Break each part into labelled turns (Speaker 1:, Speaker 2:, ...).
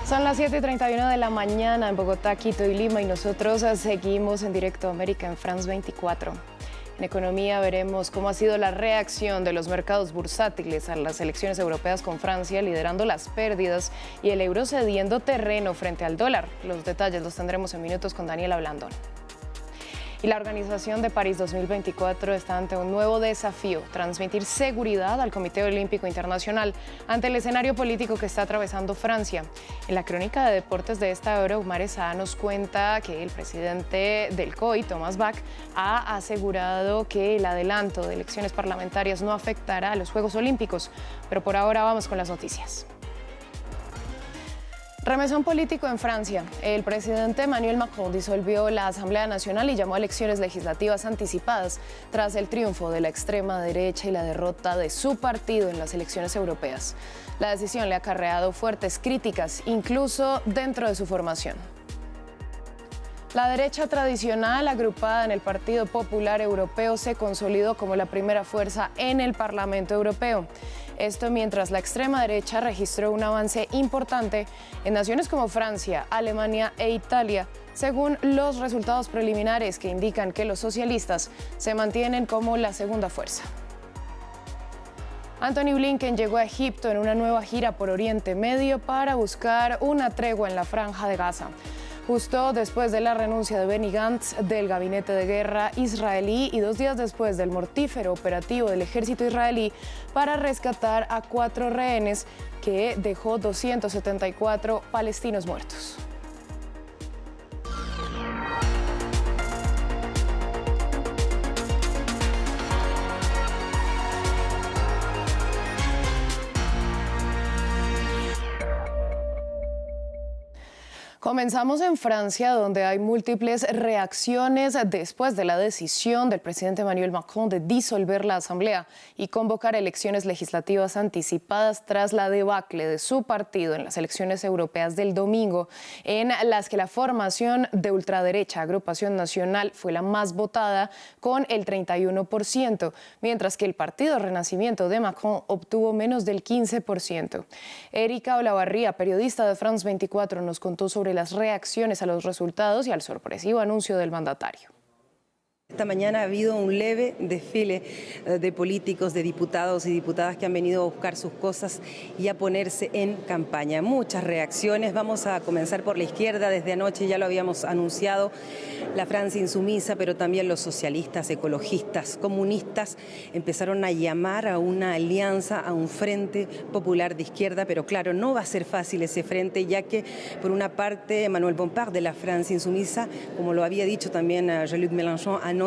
Speaker 1: Son las 7:31 de la mañana en Bogotá, Quito y Lima y nosotros seguimos en Directo América en France 24. En economía veremos cómo ha sido la reacción de los mercados bursátiles a las elecciones europeas con Francia liderando las pérdidas y el euro cediendo terreno frente al dólar. Los detalles los tendremos en minutos con Daniela Blandón. Y la Organización de París 2024 está ante un nuevo desafío: transmitir seguridad al Comité Olímpico Internacional ante el escenario político que está atravesando Francia. En la crónica de deportes de esta hora, Umar Esa nos cuenta que el presidente del COI, Thomas Bach, ha asegurado que el adelanto de elecciones parlamentarias no afectará a los Juegos Olímpicos. Pero por ahora vamos con las noticias. Remesón político en Francia. El presidente Emmanuel Macron disolvió la Asamblea Nacional y llamó a elecciones legislativas anticipadas tras el triunfo de la extrema derecha y la derrota de su partido en las elecciones europeas. La decisión le ha acarreado fuertes críticas, incluso dentro de su formación. La derecha tradicional, agrupada en el Partido Popular Europeo, se consolidó como la primera fuerza en el Parlamento Europeo. Esto mientras la extrema derecha registró un avance importante en naciones como Francia, Alemania e Italia, según los resultados preliminares que indican que los socialistas se mantienen como la segunda fuerza. Anthony Blinken llegó a Egipto en una nueva gira por Oriente Medio para buscar una tregua en la Franja de Gaza, justo después de la renuncia de Benny Gantz del gabinete de guerra israelí y 2 días después del mortífero operativo del ejército israelí para rescatar a 4 rehenes que dejó 274 palestinos muertos. Comenzamos en Francia, donde hay múltiples reacciones después de la decisión del presidente Emmanuel Macron de disolver la Asamblea y convocar elecciones legislativas anticipadas tras la debacle de su partido en las elecciones europeas del domingo, en las que la formación de ultraderecha, Agrupación Nacional, fue la más votada con el 31%, mientras que el Partido Renacimiento de Macron obtuvo menos del 15%. Erika Olavarría, periodista de France 24, nos contó sobre las reacciones a los resultados y al sorpresivo anuncio del mandatario.
Speaker 2: Esta mañana ha habido un leve desfile de políticos, de diputados y diputadas que han venido a buscar sus cosas y a ponerse en campaña. Muchas reacciones. Vamos a comenzar por la izquierda. Desde anoche ya lo habíamos anunciado, la Francia insumisa, pero también los socialistas, ecologistas, comunistas empezaron a llamar a una alianza, a un frente popular de izquierda, pero claro, no va a ser fácil ese frente, ya que por una parte Emmanuel Bompard de la Francia insumisa, como lo había dicho también Jean-Luc Mélenchon anoche,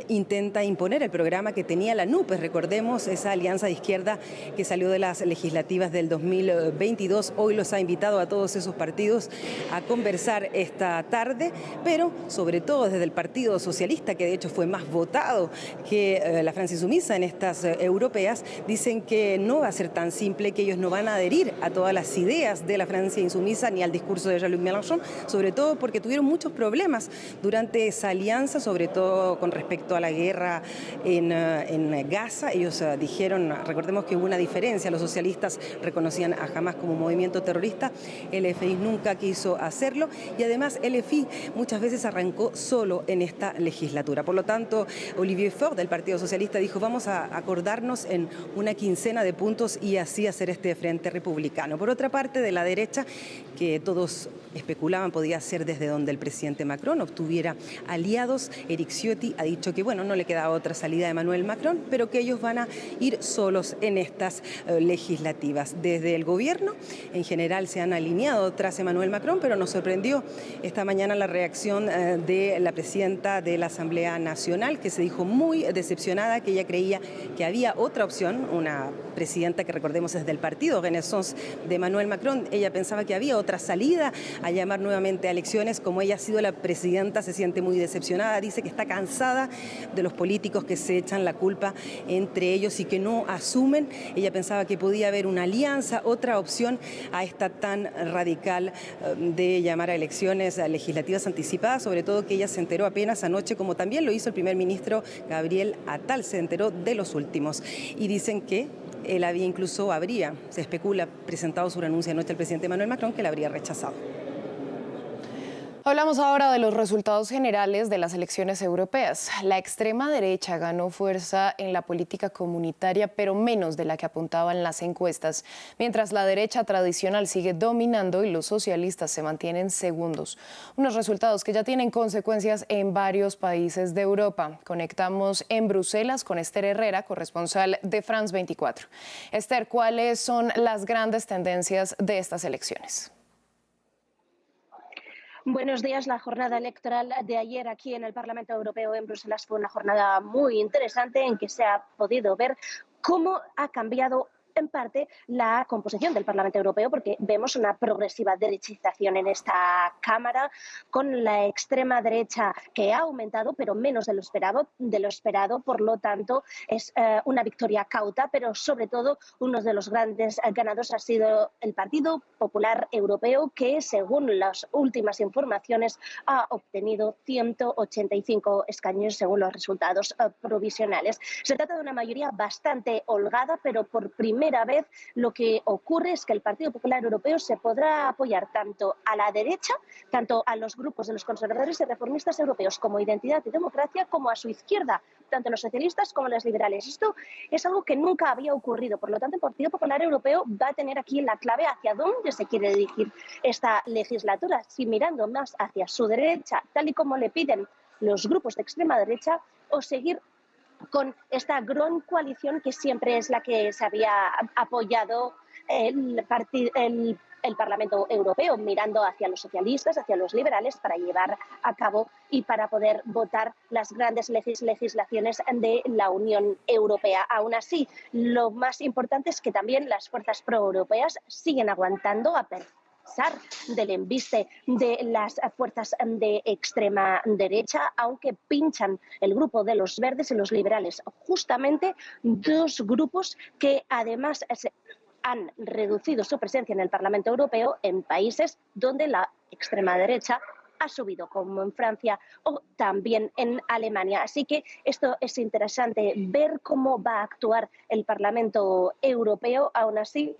Speaker 2: intenta imponer el programa que tenía la NUPES. Recordemos esa alianza de izquierda que salió de las legislativas del 2022. Hoy los ha invitado a todos esos partidos a conversar esta tarde, pero sobre todo desde el Partido Socialista, que de hecho fue más votado que la Francia insumisa en estas europeas, dicen que no va a ser tan simple, que ellos no van a adherir a todas las ideas de la Francia insumisa ni al discurso de Jean-Luc Mélenchon, sobre todo porque tuvieron muchos problemas durante esa alianza, sobre todo con respecto a la guerra en Gaza. Ellos dijeron, recordemos que hubo una diferencia, los socialistas reconocían a Hamas como movimiento terrorista, el FI nunca quiso hacerlo y además el FI muchas veces arrancó solo en esta legislatura. Por lo tanto, Olivier Faure del Partido Socialista dijo, vamos a acordarnos en una quincena de puntos y así hacer este frente republicano. Por otra parte, de la derecha, que todos especulaban podía ser desde donde el presidente Macron obtuviera aliados, Éric Ciotti ha dicho que bueno, no le queda otra salida a Emmanuel Macron, pero que ellos van a ir solos en estas legislativas. Desde el gobierno, en general, se han alineado tras Emmanuel Macron, pero nos sorprendió esta mañana la reacción de la presidenta de la Asamblea Nacional, que se dijo muy decepcionada, que ella creía que había otra opción, una presidenta que recordemos es del partido Renaissance de Emmanuel Macron. Ella pensaba que había otra salida a llamar nuevamente a elecciones. Como ella ha sido la presidenta, se siente muy decepcionada, dice que está cansada de los políticos que se echan la culpa entre ellos y que no asumen. Ella pensaba que podía haber una alianza, otra opción a esta tan radical de llamar a elecciones legislativas anticipadas, sobre todo que ella se enteró apenas anoche, como también lo hizo el primer ministro Gabriel Attal, se enteró de los últimos. Y dicen que él había incluso, se especula, presentado su renuncia anoche al presidente Emmanuel Macron, que la habría rechazado.
Speaker 1: Hablamos ahora de los resultados generales de las elecciones europeas. La extrema derecha ganó fuerza en la política comunitaria, pero menos de la que apuntaban las encuestas, mientras la derecha tradicional sigue dominando y los socialistas se mantienen segundos. Unos resultados que ya tienen consecuencias en varios países de Europa. Conectamos en Bruselas con Esther Herrera, corresponsal de France 24. Esther, ¿cuáles son las grandes tendencias de estas elecciones?
Speaker 3: Buenos días. La jornada electoral de ayer aquí en el Parlamento Europeo en Bruselas fue una jornada muy interesante en que se ha podido ver cómo ha cambiado en parte la composición del Parlamento Europeo, porque vemos una progresiva derechización en esta Cámara, con la extrema derecha que ha aumentado, pero menos de lo esperado. Por lo tanto, es una victoria cauta, pero sobre todo uno de los grandes ganadores ha sido el Partido Popular Europeo, que según las últimas informaciones ha obtenido 185 escaños según los resultados provisionales. Se trata de una mayoría bastante holgada, pero por primera vez lo que ocurre es que el Partido Popular Europeo se podrá apoyar tanto a la derecha, tanto a los grupos de los conservadores y reformistas europeos como Identidad y Democracia, como a su izquierda, tanto los socialistas como los liberales. Esto es algo que nunca había ocurrido. Por lo tanto, el Partido Popular Europeo va a tener aquí la clave hacia dónde se quiere dirigir esta legislatura, si mirando más hacia su derecha, tal y como le piden los grupos de extrema derecha, o seguir con esta gran coalición que siempre es la que se había apoyado el Parlamento Europeo, mirando hacia los socialistas, hacia los liberales, para llevar a cabo y para poder votar las grandes legislaciones de la Unión Europea. Aún así, lo más importante es que también las fuerzas proeuropeas siguen aguantando a pesar del embiste de las fuerzas de extrema derecha, aunque pinchan el grupo de los verdes y los liberales, justamente dos grupos que además han reducido su presencia en el Parlamento Europeo en países donde la extrema derecha ha subido, como en Francia o también en Alemania. Así que esto es interesante, ver cómo va a actuar el Parlamento Europeo. Aún así,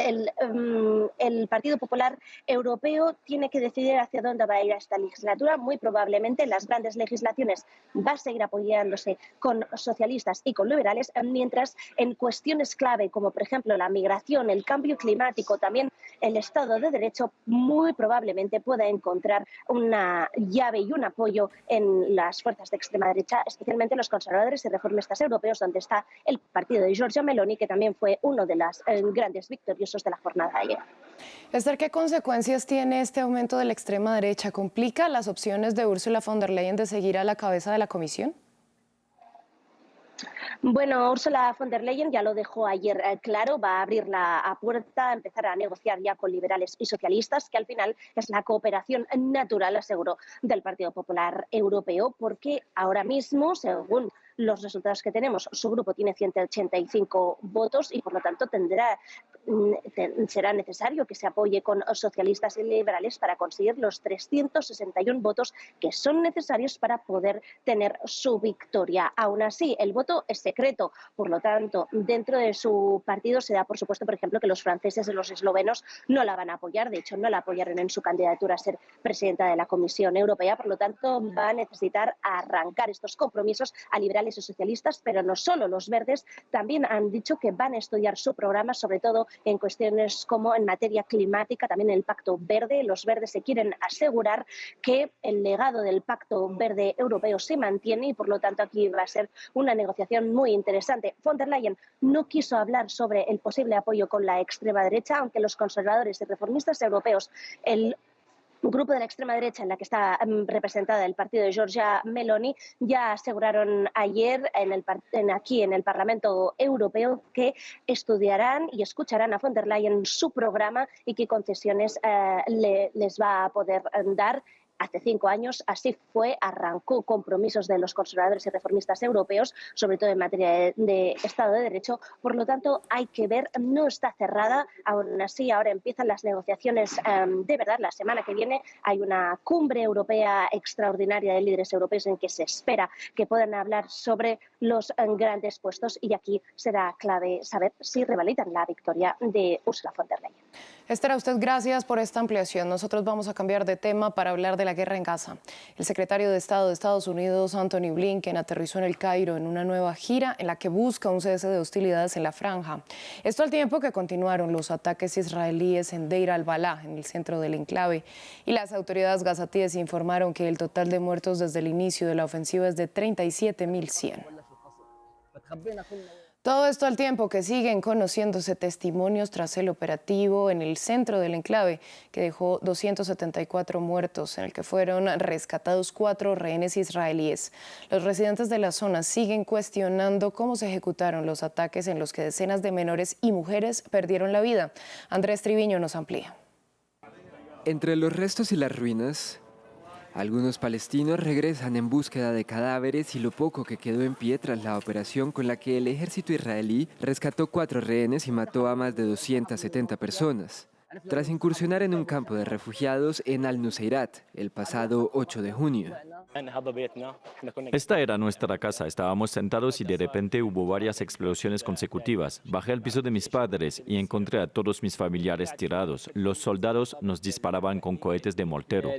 Speaker 3: el Partido Popular Europeo tiene que decidir hacia dónde va a ir esta legislatura. Muy probablemente en las grandes legislaciones va a seguir apoyándose con socialistas y con liberales, mientras en cuestiones clave como por ejemplo la migración, el cambio climático, también el Estado de Derecho, muy probablemente pueda encontrar una llave y un apoyo en las fuerzas de extrema derecha, especialmente los conservadores y reformistas europeos, donde está el partido de Giorgia Meloni, que también fue uno de las grandes victorias de la jornada de ayer.
Speaker 1: Esther, ¿qué consecuencias tiene este aumento de la extrema derecha? ¿Complica las opciones de Ursula von der Leyen de seguir a la cabeza de la Comisión?
Speaker 3: Bueno, Ursula von der Leyen ya lo dejó ayer claro, va a abrir la puerta, a empezar a negociar ya con liberales y socialistas, que al final es la cooperación natural, aseguró, del Partido Popular Europeo, porque ahora mismo, según los resultados que tenemos, su grupo tiene 185 votos y por lo tanto será necesario que se apoye con socialistas y liberales para conseguir los 361 votos que son necesarios para poder tener su victoria. Aún así, el voto es secreto, por lo tanto, dentro de su partido se da por supuesto, por ejemplo, que los franceses y los eslovenos no la van a apoyar. De hecho, no la apoyaron en su candidatura a ser presidenta de la Comisión Europea. Por lo tanto, va a necesitar arrancar estos compromisos a liberales y socialistas, pero no solo. Los verdes también han dicho que van a estudiar su programa, sobre todo en cuestiones como en materia climática, también el Pacto Verde. Los verdes se quieren asegurar que el legado del Pacto Verde Europeo se mantiene y por lo tanto aquí va a ser una negociación muy interesante. Von der Leyen no quiso hablar sobre el posible apoyo con la extrema derecha, aunque los conservadores y reformistas europeos, el grupo de la extrema derecha en la que está representada el partido de Giorgia Meloni, ya aseguraron ayer aquí en el Parlamento Europeo que estudiarán y escucharán a von der Leyen su programa y qué concesiones les va a poder dar hace 5 años. Así fue, arrancó compromisos de los conservadores y reformistas europeos, sobre todo en materia de Estado de Derecho. Por lo tanto, hay que ver, no está cerrada. Aún así, ahora empiezan las negociaciones de verdad. La semana que viene hay una cumbre europea extraordinaria de líderes europeos en que se espera que puedan hablar sobre los grandes puestos, y aquí será clave saber si revalidan la victoria de Ursula von der Leyen.
Speaker 1: Esther, a usted gracias por esta ampliación. Nosotros vamos a cambiar de tema para hablar de la guerra en Gaza. El secretario de Estado de Estados Unidos, Antony Blinken, aterrizó en El Cairo en una nueva gira en la que busca un cese de hostilidades en la franja. Esto al tiempo que continuaron los ataques israelíes en Deir al-Balá, en el centro del enclave, y las autoridades gazatíes informaron que el total de muertos desde el inicio de la ofensiva es de 37.100. Todo esto al tiempo que siguen conociéndose testimonios tras el operativo en el centro del enclave, que dejó 274 muertos, en el que fueron rescatados 4 rehenes israelíes. Los residentes de la zona siguen cuestionando cómo se ejecutaron los ataques en los que decenas de menores y mujeres perdieron la vida. Andrés Triviño nos amplía.
Speaker 4: Entre los restos y las ruinas, algunos palestinos regresan en búsqueda de cadáveres y lo poco que quedó en pie tras la operación con la que el ejército israelí rescató 4 rehenes y mató a más de 270 personas, tras incursionar en un campo de refugiados en Al-Nuseirat el pasado 8 de junio.
Speaker 5: Esta era nuestra casa, estábamos sentados y de repente hubo varias explosiones consecutivas. Bajé al piso de mis padres y encontré a todos mis familiares tirados. Los soldados nos disparaban con cohetes de mortero.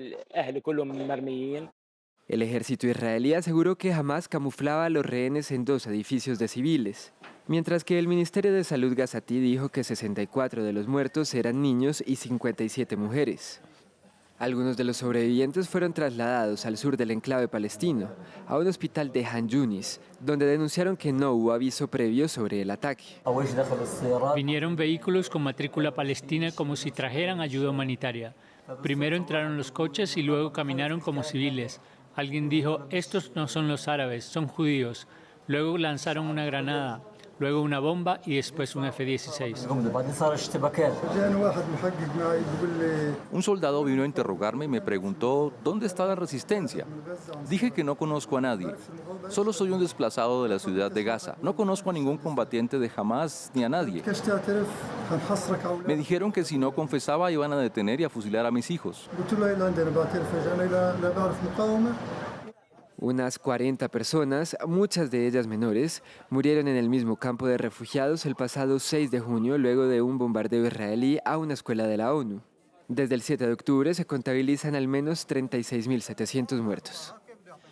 Speaker 4: El ejército israelí aseguró que Hamás camuflaba a los rehenes en 2 edificios de civiles, mientras que el Ministerio de Salud gazatí dijo que 64 de los muertos eran niños y 57 mujeres. Algunos de los sobrevivientes fueron trasladados al sur del enclave palestino, a un hospital de Han Yunis, donde denunciaron que no hubo aviso previo sobre el ataque.
Speaker 6: Vinieron vehículos con matrícula palestina como si trajeran ayuda humanitaria. Primero entraron los coches y luego caminaron como civiles. Alguien dijo, estos no son los árabes, son judíos. Luego lanzaron una granada, luego una bomba y después un F-16.
Speaker 7: Un soldado vino a interrogarme y me preguntó ¿dónde está la resistencia? Dije que no conozco a nadie. Solo soy un desplazado de la ciudad de Gaza. No conozco a ningún combatiente de Hamás ni a nadie. Me dijeron que si no confesaba iban a detener y a fusilar a mis hijos.
Speaker 4: Unas 40 personas, muchas de ellas menores, murieron en el mismo campo de refugiados el pasado 6 de junio luego de un bombardeo israelí a una escuela de la ONU. Desde el 7 de octubre se contabilizan al menos 36.700 muertos.